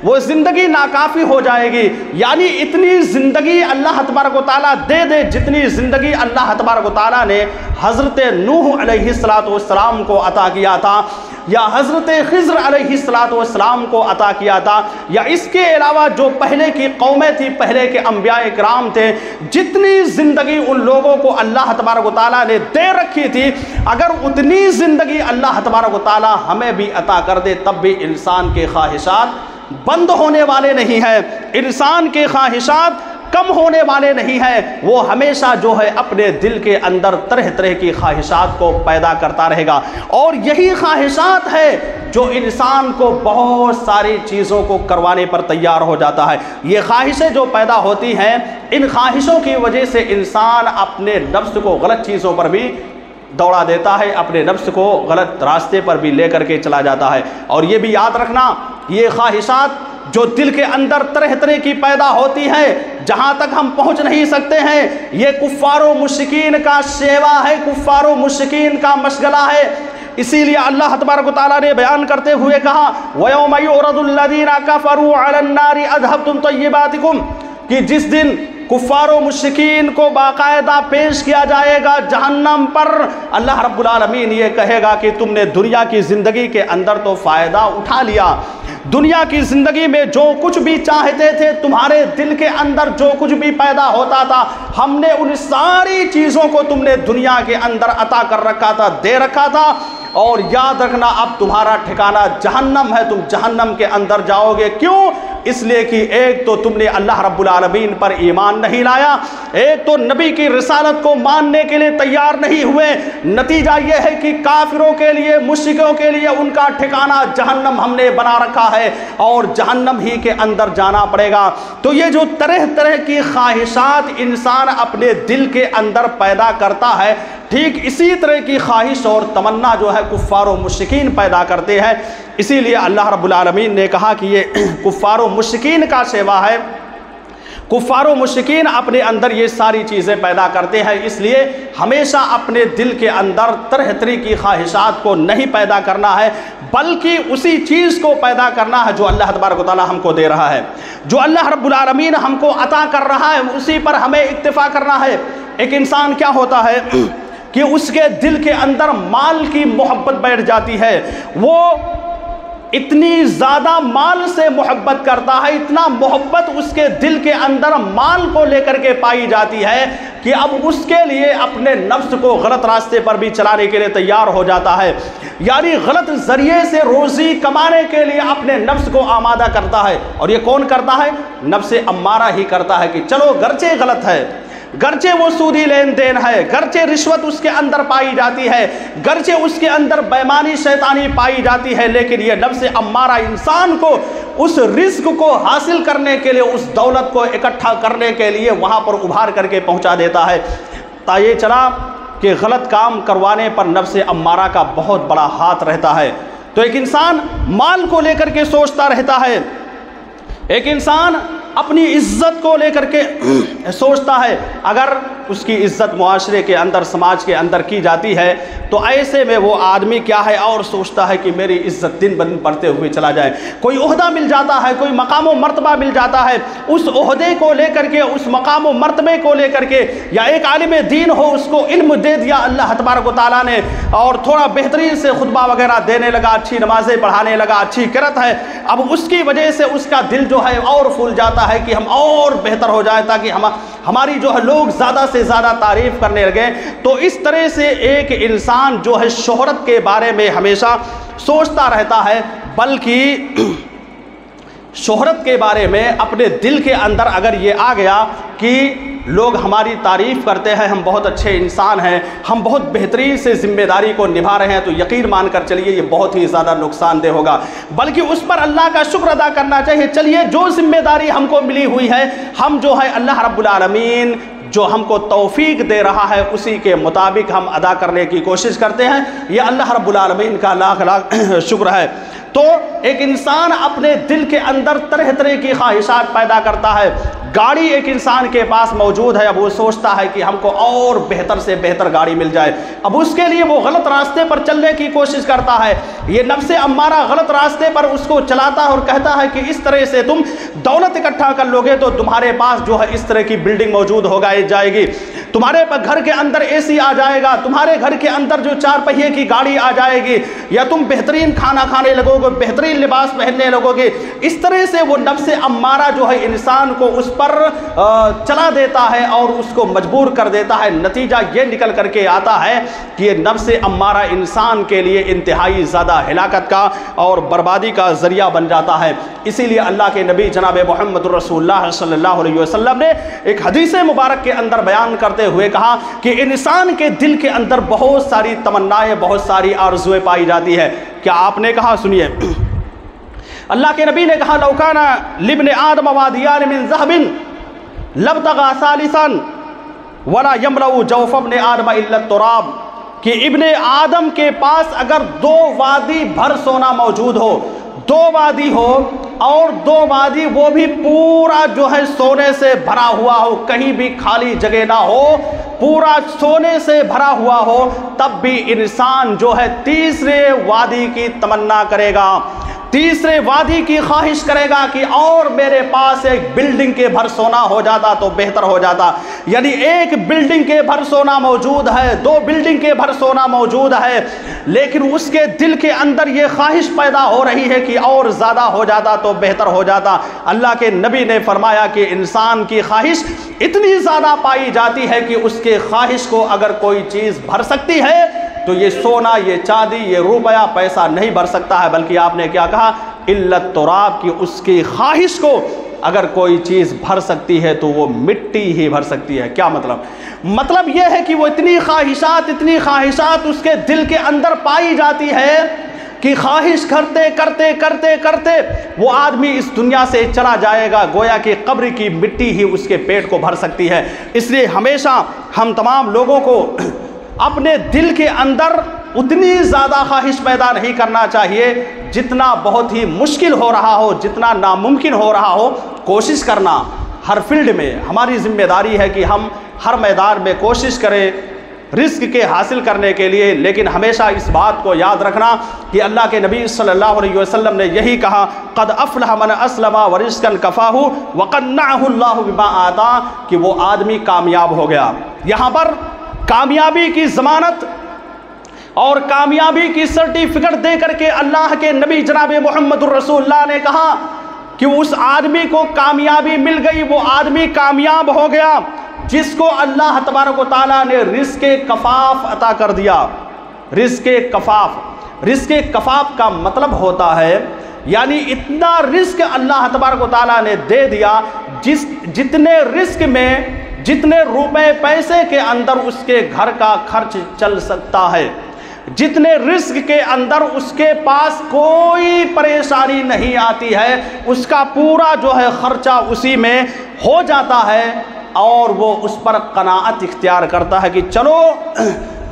وہ زندگی ناکافی ہو جائے گی۔ یعنی اتنی زندگی اللہ تبارک و تعالیٰ دے جتنی زندگی اللہ تبارک و تعالیٰ نے حضرت نوح علیہ السلام کو عطا کیا تھا، یا حضرت خضر علیہ السلام کو عطا کیا تھا، یا اس کے علاوہ جو پہلے کی قومیں تھی، پہلے کے انبیاء کرام تھے، جتنی زندگی ان لوگوں کو اللہ تبارک و تعالیٰ نے دے رکھی تھی، اگر اتنی زندگی اللہ تبارک و تعالیٰ ہمیں بھی عطا کر دے تب بھی انسان کے خواہشات بند ہونے والے نہیں ہیں، انسان کے خواہشات کم ہونے والے نہیں ہیں، وہ ہمیشہ جو ہے اپنے دل کے اندر طرح طرح کی خواہشات کو پیدا کرتا رہے گا، اور یہی خواہشات ہے جو انسان کو بہت ساری چیزوں کو کروانے پر تیار ہو جاتا ہے۔ یہ خواہشیں جو پیدا ہوتی ہیں، ان خواہشوں کی وجہ سے انسان اپنے نفس کو غلط چیزوں پر بھی دوڑا دیتا ہے، اپنے نفس کو غلط راستے پر بھی لے کر کے چلا جاتا ہے۔ اور یہ بھی یاد رکھنا، یہ خواہشات جو دل کے اندر طرح طرح کی پیدا ہوتی ہے، جہاں تک ہم پہنچ نہیں سکتے ہیں، یہ کفار و مشرکین کا شیوا ہے، کفار و مشرکین کا مشغلہ ہے۔ اسی لیے اللہ تبارک و تعالیٰ نے بیان کرتے ہوئے کہا وَيَوْمَ يُعْرَضُ الَّذِينَ كَفَرُوا عَلَى النَّارِ أَذْهَبْتُمْ طَيِّبَاتِكُمْ، کہ جس دن کفار و مشرکین کو باقاعدہ پیش کیا جائے گا جہنم پر، اللہ رب العالمین یہ کہے گا کہ تم نے دنیا کی زندگی کے اندر تو فائدہ اٹھا لیا، دنیا کی زندگی میں جو کچھ بھی چاہتے تھے، تمہارے دل کے اندر جو کچھ بھی پیدا ہوتا تھا، ہم نے ان ساری چیزوں کو تم نے دنیا کے اندر عطا کر رکھا تھا، دے رکھا تھا، اور یاد رکھنا اب تمہارا ٹھکانہ جہنم ہے، تم جہنم کے اندر جاؤ گے۔ کیوں؟ اس لیے کہ ایک تو تم نے اللہ رب العالمین پر ایمان نہیں لایا، ایک تو نبی کی رسالت کو ماننے کے لیے تیار نہیں ہوئے، نتیجہ یہ ہے کہ کافروں کے لیے، مشرکوں کے لیے ان کا ٹھکانہ جہنم ہم نے بنا رکھا ہے اور جہنم ہی کے اندر جانا پڑے گا۔ تو یہ جو طرح طرح کی خواہشات انسان اپنے دل کے اندر پیدا کرتا ہے، ٹھیک اسی طرح کی خواہش اور تمنا جو ہے کفار و مشرکین پیدا کرتے ہیں۔ اسی لیے اللہ رب العالمین نے کہا کہ یہ کفار و مشرکین کا شیوا ہے، کفار و مشرکین اپنے اندر یہ ساری چیزیں پیدا کرتے ہیں، اس لیے ہمیشہ اپنے دل کے اندر طرح طرح کی خواہشات کو نہیں پیدا کرنا ہے، بلکہ اسی چیز کو پیدا کرنا ہے جو اللہ تبارک و تعالیٰ ہم کو دے رہا ہے، جو اللہ رب العالمین ہم کو عطا کر رہا ہے، اسی پر ہمیں اکتفا کرنا ہے۔ ایک انسان کیا ہوتا ہے کہ اس کے دل کے اندر مال کی محبت بیٹھ جاتی ہے، وہ اتنی زیادہ مال سے محبت کرتا ہے، اتنا محبت اس کے دل کے اندر مال کو لے کر کے پائی جاتی ہے کہ اب اس کے لیے اپنے نفس کو غلط راستے پر بھی چلانے کے لیے تیار ہو جاتا ہے، یعنی غلط ذریعے سے روزی کمانے کے لیے اپنے نفس کو آمادہ کرتا ہے۔ اور یہ کون کرتا ہے؟ نفس امارہ ہی کرتا ہے کہ چلو گرچہ غلط ہے، گرچہ وہ سودی لین دین ہے، گرچہ رشوت اس کے اندر پائی جاتی ہے، گرچہ اس کے اندر بےمانی شیطانی پائی جاتی ہے، لیکن یہ نفس امارہ انسان کو اس رزق کو حاصل کرنے کے لیے، اس دولت کو اکٹھا کرنے کے لیے وہاں پر ابھار کر کے پہنچا دیتا ہے۔ تا یہ چلا کہ غلط کام کروانے پر نفس امارہ کا بہت بڑا ہاتھ رہتا ہے۔ تو ایک انسان مال کو لے کر کے سوچتا رہتا ہے، ایک انسان اپنی عزت کو لے کر کے سوچتا ہے، اگر اس کی عزت معاشرے کے اندر، سماج کے اندر کی جاتی ہے تو ایسے میں وہ آدمی کیا ہے اور سوچتا ہے کہ میری عزت دن بدن بڑھتے ہوئے چلا جائے، کوئی عہدہ مل جاتا ہے، کوئی مقام و مرتبہ مل جاتا ہے، اس عہدے کو لے کر کے، اس مقام و مرتبے کو لے کر کے، یا ایک عالم دین ہو، اس کو علم دے دیا اللہ تبارک و تعالیٰ نے اور تھوڑا بہترین سے خطبہ وغیرہ دینے لگا، اچھی نمازیں پڑھانے لگا، اچھی قرت ہے، اب اس کی وجہ سے اس کا دل جو ہے اور پھول جاتا ہے کہ ہم اور بہتر ہو جائے تاکہ ہماری جو ہے لوگ زیادہ سے زیادہ تعریف کرنے لگے۔ تو اس طرح سے ایک انسان جو ہے شہرت کے بارے میں ہمیشہ سوچتا رہتا ہے، بلکہ شہرت کے بارے میں اپنے دل کے اندر اگر یہ آ گیا کہ لوگ ہماری تعریف کرتے ہیں، ہم بہت اچھے انسان ہیں، ہم بہت بہترین سے ذمہ داری کو نبھا رہے ہیں، تو یقین مان کر چلیے یہ بہت ہی زیادہ نقصان دہ ہوگا، بلکہ اس پر اللہ کا شکر ادا کرنا چاہیے۔ چلیے جو ذمہ داری ہم کو ملی ہوئی ہے، ہم جو ہے اللہ رب العالمین جو ہم کو توفیق دے رہا ہے اسی کے مطابق ہم ادا کرنے کی کوشش کرتے ہیں، یہ اللہ رب العالمین کا لاکھ لاکھ شکر ہے۔ تو ایک انسان اپنے دل کے اندر طرح طرح کی خواہشات پیدا کرتا ہے۔ گاڑی ایک انسان کے پاس موجود ہے، اب وہ سوچتا ہے کہ ہم کو اور بہتر سے بہتر گاڑی مل جائے، اب اس کے لیے وہ غلط راستے پر چلنے کی کوشش کرتا ہے۔ یہ نفس امارہ غلط راستے پر اس کو چلاتا ہے اور کہتا ہے کہ اس طرح سے تم دولت اکٹھا کر لو گے تو تمہارے پاس جو ہے اس طرح کی بلڈنگ موجود ہو جائے گی، تمہارے گھر کے اندر اے سی آ جائے گا، تمہارے گھر کے اندر جو 4 پہیے کی گاڑی آ جائے گی، یا تم بہترین کھانا کھانے لگو گے، بہترین لباس پہننے لگو گے۔ اس طرح سے وہ نفس امارہ جو ہے انسان کو اس پر چلا دیتا ہے اور اس کو مجبور کر دیتا ہے۔ نتیجہ یہ نکل کر کے آتا ہے کہ یہ نفس امارہ انسان کے لیے انتہائی زیادہ ہلاکت کا اور بربادی کا ذریعہ بن جاتا ہے۔ اسی لیے اللہ کے نبی جناب محمد رسول اللہ صلی اللہ علیہ وسلم نے ایک حدیث مبارک کے اندر بیان کرتے ہوئے کہا کہ انسان کے دل کے اندر بہت ساری تمنائیں، بہت ساری آرزویں پائی جاتی ہے۔ کیا آپ نے کہا؟ سنیے، اللہ کے نبی نے کہا لو کان لابن آدم وادیان من ذهب لابتغى ثالثا ولا يملأ جوف ابن آدم الا التراب، کہ ابن آدم کے پاس اگر 2 وادی بھر سونا موجود ہو، 2 وادی ہو اور 2 وادی وہ بھی پورا جو ہے سونے سے بھرا ہوا ہو، کہیں بھی خالی جگہ نہ ہو، پورا سونے سے بھرا ہوا ہو، تب بھی انسان جو ہے تیسرے وادی کی تمنا کرے گا، تیسرے وادی کی خواہش کرے گا کہ اور میرے پاس ایک بلڈنگ کے بھر سونا ہو جاتا تو بہتر ہو جاتا۔ یعنی ایک بلڈنگ کے بھر سونا موجود ہے، 2 بلڈنگ کے بھر سونا موجود ہے، لیکن اس کے دل کے اندر یہ خواہش پیدا ہو رہی ہے کہ اور زیادہ ہو جاتا تو بہتر ہو جاتا۔ اللہ کے نبی نے فرمایا کہ انسان کی خواہش اتنی زیادہ پائی جاتی ہے کہ اس کے خواہش کو اگر کوئی چیز بھر سکتی ہے تو یہ سونا، یہ چاندی، یہ روپیہ، پیسہ نہیں بھر سکتا ہے، بلکہ آپ نے کیا کہا؟ الا التراب، کی اس کی خواہش کو اگر کوئی چیز بھر سکتی ہے تو وہ مٹی ہی بھر سکتی ہے۔ کیا مطلب؟ مطلب یہ ہے کہ وہ اتنی خواہشات اس کے دل کے اندر پائی جاتی ہے کہ خواہش کرتے کرتے کرتے کرتے وہ آدمی اس دنیا سے چلا جائے گا، گویا کہ قبر کی مٹی ہی اس کے پیٹ کو بھر سکتی ہے۔ اس لیے ہمیشہ ہم تمام لوگوں کو اپنے دل کے اندر اتنی زیادہ خواہش پیدا نہیں کرنا چاہیے جتنا بہت ہی مشکل ہو رہا ہو، جتنا ناممکن ہو رہا ہو۔ کوشش کرنا ہر فیلڈ میں ہماری ذمہ داری ہے کہ ہم ہر میدان میں کوشش کریں رزق کے حاصل کرنے کے لیے، لیکن ہمیشہ اس بات کو یاد رکھنا کہ اللہ کے نبی صلی اللہ علیہ وسلم نے یہی کہا قد افلح من اسلم ورزقا کفاہ وقنعہ اللہ بما آتا، کہ وہ آدمی کامیاب ہو گیا۔ یہاں پر کامیابی کی ضمانت اور کامیابی کی سرٹیفکیٹ دے کر کے اللہ کے نبی جناب محمد الرسول اللہ نے کہا کہ اس آدمی کو کامیابی مل گئی، وہ آدمی کامیاب ہو گیا جس کو اللہ تبارک و تعالیٰ نے رزق کفاف عطا کر دیا۔ رزق کفاف کا مطلب ہوتا ہے یعنی اتنا رزق اللہ تبارک و تعالیٰ نے دے دیا جتنے رزق میں جتنے روپے پیسے کے اندر اس کے گھر کا خرچ چل سکتا ہے، جتنے رزق کے اندر اس کے پاس کوئی پریشانی نہیں آتی ہے، اس کا پورا جو ہے خرچہ اسی میں ہو جاتا ہے، اور وہ اس پر قناعت اختیار کرتا ہے کہ چلو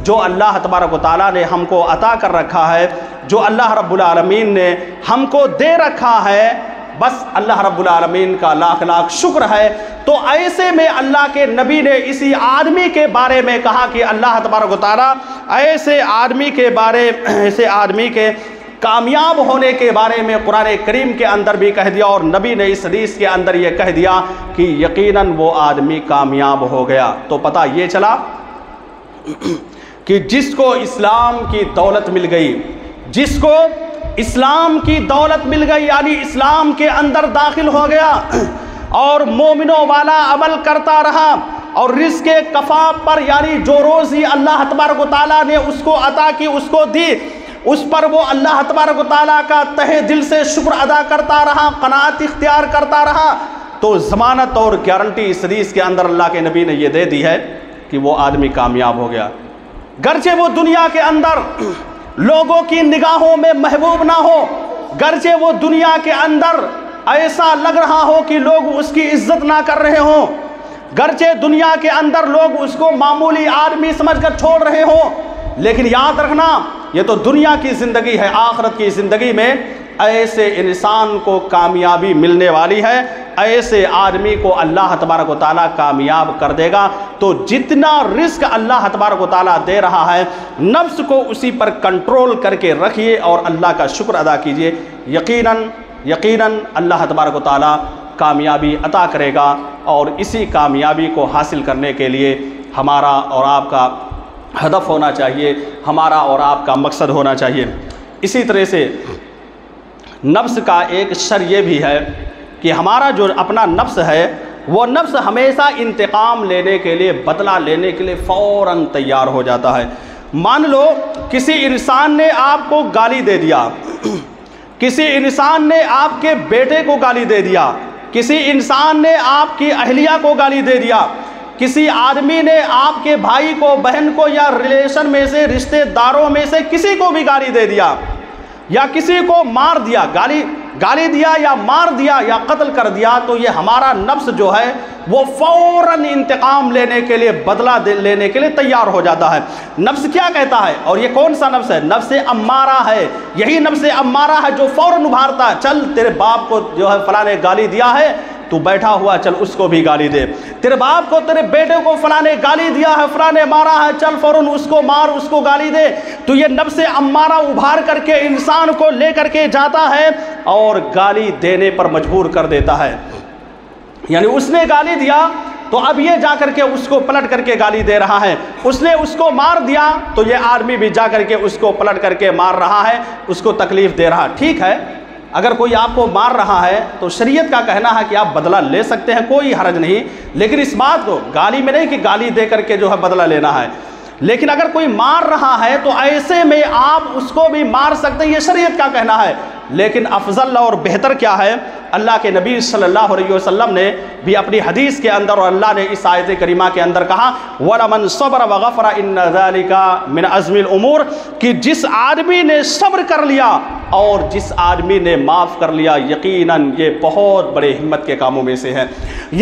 جو اللہ تبارک و تعالیٰ نے ہم کو عطا کر رکھا ہے، جو اللہ رب العالمین نے ہم کو دے رکھا ہے، بس اللہ رب العالمین کا لاکھ لاکھ شکر ہے۔ تو ایسے میں اللہ کے نبی نے اسی آدمی کے بارے میں کہا کہ اللہ تبارک و تعالیٰ ایسے آدمی کے کامیاب ہونے کے بارے میں قرآن کریم کے اندر بھی کہہ دیا، اور نبی نے اس حدیث کے اندر یہ کہہ دیا کہ یقیناً وہ آدمی کامیاب ہو گیا۔ تو پتہ یہ چلا کہ جس کو اسلام کی دولت مل گئی، جس کو اسلام کی دولت مل گئی، یعنی اسلام کے اندر داخل ہو گیا اور مومنوں والا عمل کرتا رہا، اور رزق کفاف پر یعنی جو روزی اللہ تبارک و تعالیٰ نے اس کو عطا کی، اس کو دی، اس پر وہ اللہ تبارک و تعالیٰ کا تہہ دل سے شکر ادا کرتا رہا، قناعت اختیار کرتا رہا، تو ضمانت اور گارنٹی اس حدیث کے اندر اللہ کے نبی نے یہ دے دی ہے کہ وہ آدمی کامیاب ہو گیا۔ گرچہ وہ دنیا کے اندر لوگوں کی نگاہوں میں محبوب نہ ہو، گرچہ وہ دنیا کے اندر ایسا لگ رہا ہو کہ لوگ اس کی عزت نہ کر رہے ہوں، گرچہ دنیا کے اندر لوگ اس کو معمولی آدمی سمجھ کر چھوڑ رہے ہوں، لیکن یاد رکھنا یہ تو دنیا کی زندگی ہے، آخرت کی زندگی میں ایسے انسان کو کامیابی ملنے والی ہے، ایسے آدمی کو اللہ تبارک و تعالیٰ کامیاب کر دے گا۔ تو جتنا رزق اللہ تبارک و تعالیٰ دے رہا ہے، نفس کو اسی پر کنٹرول کر کے رکھیے اور اللہ کا شکر ادا کیجیے، یقیناً اللہ تبارک و تعالیٰ کامیابی عطا کرے گا، اور اسی کامیابی کو حاصل کرنے کے لیے ہمارا اور آپ کا ہدف ہونا چاہیے، ہمارا اور آپ کا مقصد ہونا چاہیے۔ اسی طرح سے نفس کا ایک شر یہ بھی ہے کہ ہمارا جو اپنا نفس ہے، وہ نفس ہمیشہ انتقام لینے کے لیے، بدلہ لینے کے لیے فوراً تیار ہو جاتا ہے۔ مان لو کسی انسان نے آپ کو گالی دے دیا، کسی انسان نے آپ کے بیٹے کو گالی دے دیا، کسی انسان نے آپ کی اہلیہ کو گالی دے دیا، کسی آدمی نے آپ کے بھائی کو، بہن کو، یا ریلیشن میں سے، رشتہ داروں میں سے کسی کو بھی گالی دے دیا، یا کسی کو مار دیا، گالی دیا یا مار دیا یا قتل کر دیا، تو یہ ہمارا نفس جو ہے وہ فوراً انتقام لینے کے لیے، بدلہ لینے کے لیے تیار ہو جاتا ہے۔ نفس کیا کہتا ہے؟ اور یہ کون سا نفس ہے؟ نفس امارہ ہے۔ یہی نفس امارہ ہے جو فوراً ابھارتا ہے، چل تیرے باپ کو جو ہے فلاں نے گالی دیا ہے، تو بیٹھا ہوا چل اس کو بھی گالی دے، تیرے باپ کو، تیرے بیٹے کو فلاں نے گالی دیا ہے، فلاں نے مارا ہے، چل فوراً اس کو مار، اس کو گالی دے۔ تو یہ نفس امارہ ابھار کر کے انسان کو لے کر کے جاتا ہے اور گالی دینے پر مجبور کر دیتا ہے۔ یعنی اس نے گالی دیا تو اب یہ جا کر کے اس کو پلٹ کر کے گالی دے رہا ہے، اس نے اس کو مار دیا تو یہ آدمی بھی جا کر کے اس کو پلٹ کر کے مار رہا ہے، اس کو تکلیف دے رہا ہے۔ ٹھیک ہے، اگر کوئی آپ کو مار رہا ہے تو شریعت کا کہنا ہے کہ آپ بدلہ لے سکتے ہیں، کوئی حرج نہیں، لیکن اس بات کو گالی میں نہیں کہ گالی دے کر کے جو ہے بدلہ لینا ہے، لیکن اگر کوئی مار رہا ہے تو ایسے میں آپ اس کو بھی مار سکتے ہیں، یہ شریعت کا کہنا ہے۔ لیکن افضل اور بہتر کیا ہے؟ اللہ کے نبی صلی اللہ علیہ وسلم نے بھی اپنی حدیث کے اندر، اور اللہ نے اس آیت کریمہ کے اندر کہا وَلَمَنْ صَبَرَ وَغَفَرَ إِنَّ ذَلِكَ مِنْ عَزْمِ الْأُمُورِ، کہ جس آدمی نے صبر کر لیا اور جس آدمی نے معاف کر لیا، یقیناً یہ بہت بڑے ہمت کے کاموں میں سے ہے،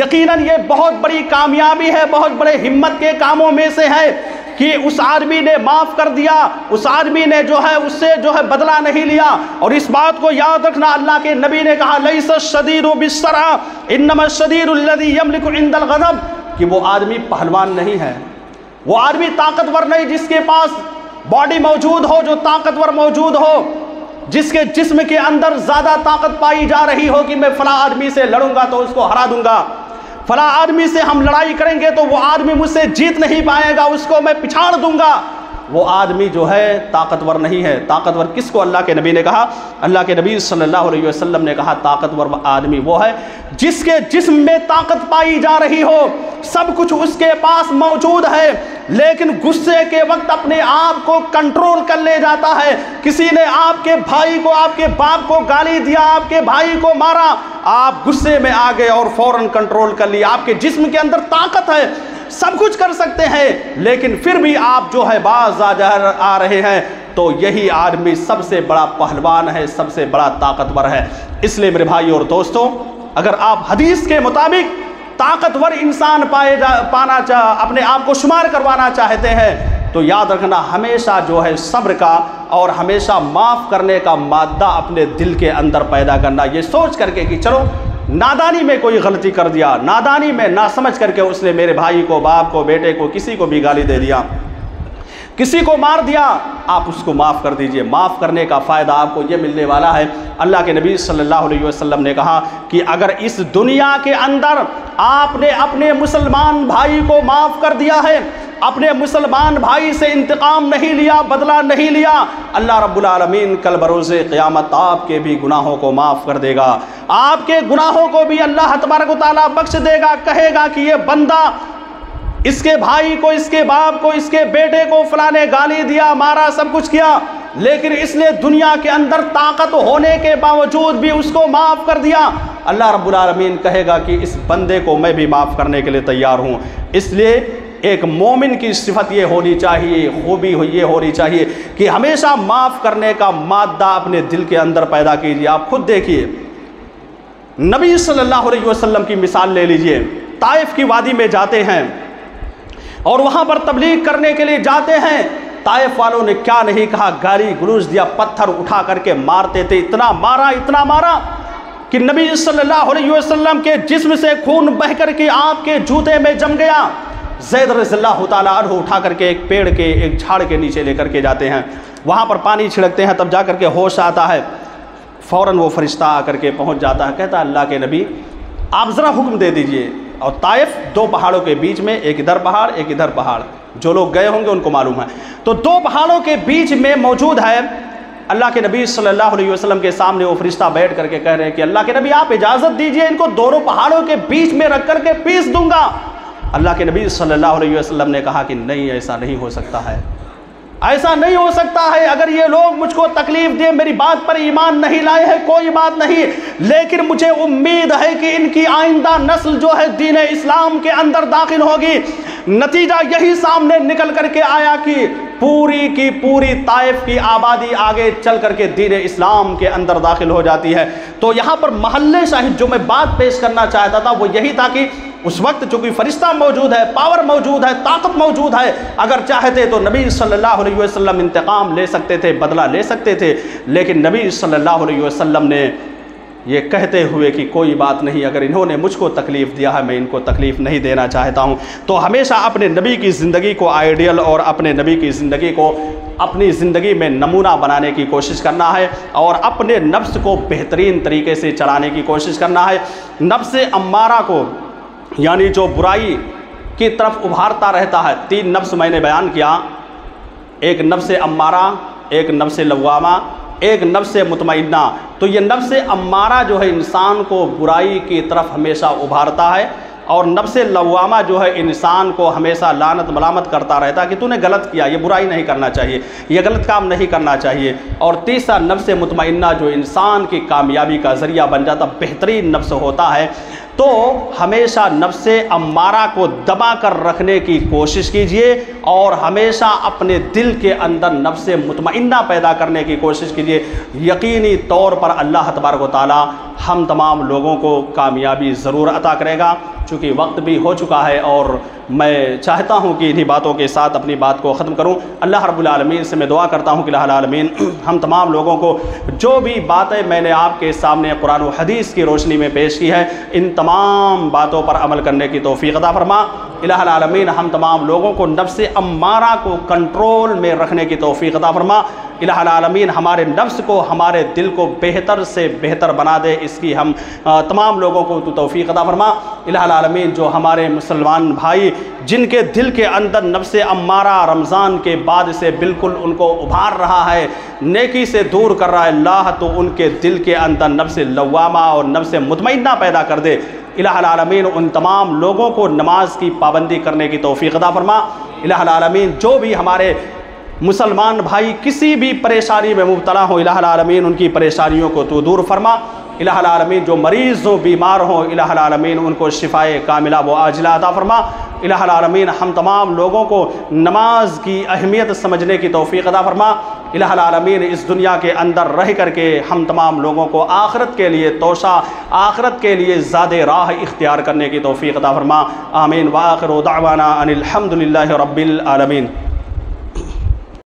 یقیناً یہ بہت بڑی کامیابی ہے، بہت بڑے ہمت کے کاموں میں سے ہے کہ اس آدمی نے معاف کر دیا، اس آدمی نے جو ہے اس سے جو ہے بدلہ نہیں لیا۔ اور اس بات کو یاد رکھنا، اللہ کے نبی نے کہا لیس الشدید بالسرعہ انما الشدید الذی یملک عند الغضب، کہ وہ آدمی پہلوان نہیں ہے، وہ آدمی طاقتور نہیں جس کے پاس باڈی موجود ہو، جو طاقتور موجود ہو، جس کے جسم کے اندر زیادہ طاقت پائی جا رہی ہو کہ میں فلاں آدمی سے لڑوں گا تو اس کو ہرا دوں گا، فلاں آدمی سے ہم لڑائی کریں گے تو وہ آدمی مجھ سے جیت نہیں پائے گا، اس کو میں پچھاڑ دوں گا، وہ آدمی جو ہے طاقتور نہیں ہے۔ طاقتور کس کو اللہ کے نبی نے کہا؟ اللہ کے نبی صلی اللہ علیہ وسلم نے کہا طاقتور آدمی وہ ہے جس کے جسم میں طاقت پائی جا رہی ہو، سب کچھ اس کے پاس موجود ہے، لیکن غصے کے وقت اپنے آپ کو کنٹرول کر لے جاتا ہے۔ کسی نے آپ کے بھائی کو، آپ کے باپ کو گالی دیا، آپ کے بھائی کو مارا، آپ غصے میں آ گئے اور فوراً کنٹرول کر لیا، آپ کے جسم کے اندر طاقت ہے، سب کچھ کر سکتے ہیں، لیکن پھر بھی آپ جو ہے باز آ رہے ہیں، تو یہی آدمی سب سے بڑا پہلوان ہے، سب سے بڑا طاقتور ہے۔ اس لیے میرے بھائی اور دوستوں، اگر آپ حدیث کے مطابق طاقتور انسان اپنے آپ کو شمار کروانا چاہتے ہیں تو یاد رکھنا ہمیشہ جو ہے صبر کا اور ہمیشہ معاف کرنے کا مادہ اپنے دل کے اندر پیدا کرنا، یہ سوچ کر کے کہ چلو نادانی میں کوئی غلطی کر دیا، نادانی میں نہ سمجھ کر کے اس نے میرے بھائی کو، باپ کو، بیٹے کو، کسی کو بھی گالی دے دیا، کسی کو مار دیا، آپ اس کو معاف کر دیجئے۔ معاف کرنے کا فائدہ آپ کو یہ ملنے والا ہے، اللہ کے نبی صلی اللہ علیہ وسلم نے کہا کہ اگر اس دنیا کے اندر آپ نے اپنے مسلمان بھائی کو معاف کر دیا ہے، اپنے مسلمان بھائی سے انتقام نہیں لیا، بدلہ نہیں لیا، اللہ رب العالمین کل بروز قیامت آپ کے بھی گناہوں کو معاف کر دے گا، آپ کے گناہوں کو بھی اللہ تبارک و تعالیٰ بخش دے گا، کہے گا کہ یہ بندہ اس کے بھائی کو، اس کے باپ کو، اس کے بیٹے کو فلاں نے گالی دیا، مارا، سب کچھ کیا، لیکن اس نے دنیا کے اندر طاقت ہونے کے باوجود بھی اس کو معاف کر دیا، اللہ رب العالمین کہے گا کہ اس بندے کو میں بھی معاف کرنے کے لیے تیار ہوں۔ اس لیے ایک مومن کی صفت یہ ہونی چاہیے، خوبی یہ ہونی چاہیے کہ ہمیشہ معاف کرنے کا مادہ اپنے دل کے اندر پیدا کیجیے۔ آپ خود دیکھیے، نبی صلی اللہ علیہ وسلم کی مثال لے لیجئے، طائف کی وادی میں جاتے ہیں اور وہاں پر تبلیغ کرنے کے لیے جاتے ہیں، طائف والوں نے کیا نہیں کہا، گالی گلوچ دیا، پتھر اٹھا کر کے مارتے تھے، اتنا مارا کہ نبی صلی اللہ علیہ وسلم کے جسم سے خون بہ کر کے آپ کے جوتے میں جم گیا۔ زید رضی اللہ تعالیٰ عنہ اٹھا کر کے ایک پیڑ کے ایک جھاڑ کے نیچے لے کر کے جاتے ہیں، وہاں پر پانی چھڑکتے ہیں، تب جا کر کے ہوش آتا ہے، فوراً وہ فرشتہ آ کر کے پہنچ جاتا ہے، کہتا ہے اللہ کے نبی آپ ذرا حکم دے دیجئے۔ اور طائف دو پہاڑوں کے بیچ میں، ایک ادھر پہاڑ ایک ادھر پہاڑ، جو لوگ گئے ہوں گے ان کو معلوم ہے، تو دو پہاڑوں کے بیچ میں موجود ہے۔ اللہ کے نبی صلی اللہ علیہ وسلم کے سامنے وہ فرشتہ بیٹھ کر کے کہہ رہے ہیں کہ اللہ کے نبی آپ اجازت دیجئے، ان کو دونوں پہاڑوں کے بیچ میں رکھ کر کے پیس دوں گا۔ اللہ کے نبی صلی اللہ علیہ وسلم نے کہا کہ نہیں، ایسا نہیں ہو سکتا ہے، ایسا نہیں ہو سکتا ہے، اگر یہ لوگ مجھ کو تکلیف دیں، میری بات پر ایمان نہیں لائے ہیں، کوئی بات نہیں، لیکن مجھے امید ہے کہ ان کی آئندہ نسل جو ہے دین اسلام کے اندر داخل ہوگی۔ نتیجہ یہی سامنے نکل کر کے آیا کہ پوری کی پوری طائف کی آبادی آگے چل کر کے دین اسلام کے اندر داخل ہو جاتی ہے۔ تو یہاں پر محل شاہد جو میں بات پیش کرنا چاہتا تھا وہ یہی تھا کہ اس وقت چونکہ فرشتہ موجود ہے، پاور موجود ہے، طاقت موجود ہے، اگر چاہتے تو نبی صلی اللہ علیہ وسلم انتقام لے سکتے تھے، بدلہ لے سکتے تھے، لیکن نبی صلی اللہ علیہ وسلم نے یہ کہتے ہوئے کہ کوئی بات نہیں، اگر انہوں نے مجھ کو تکلیف دیا ہے میں ان کو تکلیف نہیں دینا چاہتا ہوں۔ تو ہمیشہ اپنے نبی کی زندگی کو آئیڈیل اور اپنے نبی کی زندگی کو اپنی زندگی میں نمونہ بنانے کی کوشش کرنا ہے اور اپنے نفس کو بہترین طریقے سے چلانے کی کوشش کرنا ہے۔ نفس امارہ کو، یعنی جو برائی کی طرف ابھارتا رہتا ہے، تین نفس میں نے بیان کیا، ایک نفس امارہ، ایک نفس لوامہ، ایک نفس مطمئنہ۔ تو یہ نفس امارہ جو ہے انسان کو برائی کی طرف ہمیشہ ابھارتا ہے، اور نفس لوامہ جو ہے انسان کو ہمیشہ لعنت ملامت کرتا رہتا ہے کہ تو نے غلط کیا، یہ برائی نہیں کرنا چاہیے، یہ غلط کام نہیں کرنا چاہیے۔ اور تیسرا نفس مطمئنہ جو انسان کی کامیابی کا ذریعہ بن جاتا، بہترین نفس ہوتا ہے۔ تو ہمیشہ نفس امارہ کو دبا کر رکھنے کی کوشش کیجئے اور ہمیشہ اپنے دل کے اندر نفس مطمئنہ پیدا کرنے کی کوشش کیجئے۔ یقینی طور پر اللہ تبارک و تعالی ہم تمام لوگوں کو کامیابی ضرور عطا کرے گا۔ چونکہ وقت بھی ہو چکا ہے اور میں چاہتا ہوں کہ انہی باتوں کے ساتھ اپنی بات کو ختم کروں۔ اللہ رب العالمین سے میں دعا کرتا ہوں کہ اللہ العالمین ہم تمام لوگوں کو جو بھی باتیں میں نے آپ کے سامنے قرآن و حدیث کی روشنی میں پیش کی ہے، ان تمام باتوں پر عمل کرنے کی توفیق عطا فرما۔ الہ العالمین ہم تمام لوگوں کو نفس امارہ کو کنٹرول میں رکھنے کی توفیق عطا فرما۔ الہ العالمین ہمارے نفس کو، ہمارے دل کو بہتر سے بہتر بنا دے، اس کی ہم تمام لوگوں کو تو توفیق عطا فرما۔ الہ العالمین جو ہمارے مسلمان بھائی جن کے دل کے اندر نفس امارہ رمضان کے بعد سے بالکل ان کو ابھار رہا ہے، نیکی سے دور کر رہا ہے، اللہ تو ان کے دل کے اندر نفس لوامہ اور نفس مطمئنہ پیدا کر دے۔ الہ العالمین ان تمام لوگوں کو نماز کی پابندی کرنے کی توفیق عطا فرما۔ الہ العالمین جو بھی ہمارے مسلمان بھائی کسی بھی پریشانی میں مبتلا ہوں، الہ العالمین ان کی پریشانیوں کو تو دور فرما۔ الہ العالمین جو مریض ہوں، بیمار ہوں، الہ العالمین ان کو شفائے کاملہ و عاجلہ عطا فرما۔ الہ العالمین ہم تمام لوگوں کو نماز کی اہمیت سمجھنے کی توفیق عطا فرما۔ الہ العالمین اس دنیا کے اندر رہ کر کے ہم تمام لوگوں کو آخرت کے لیے توشہ، آخرت کے لیے زاد راہ اختیار کرنے کی توفیق عطا فرما۔ آمین۔ وآخر دعوانا ان الحمد للہ رب العالمین۔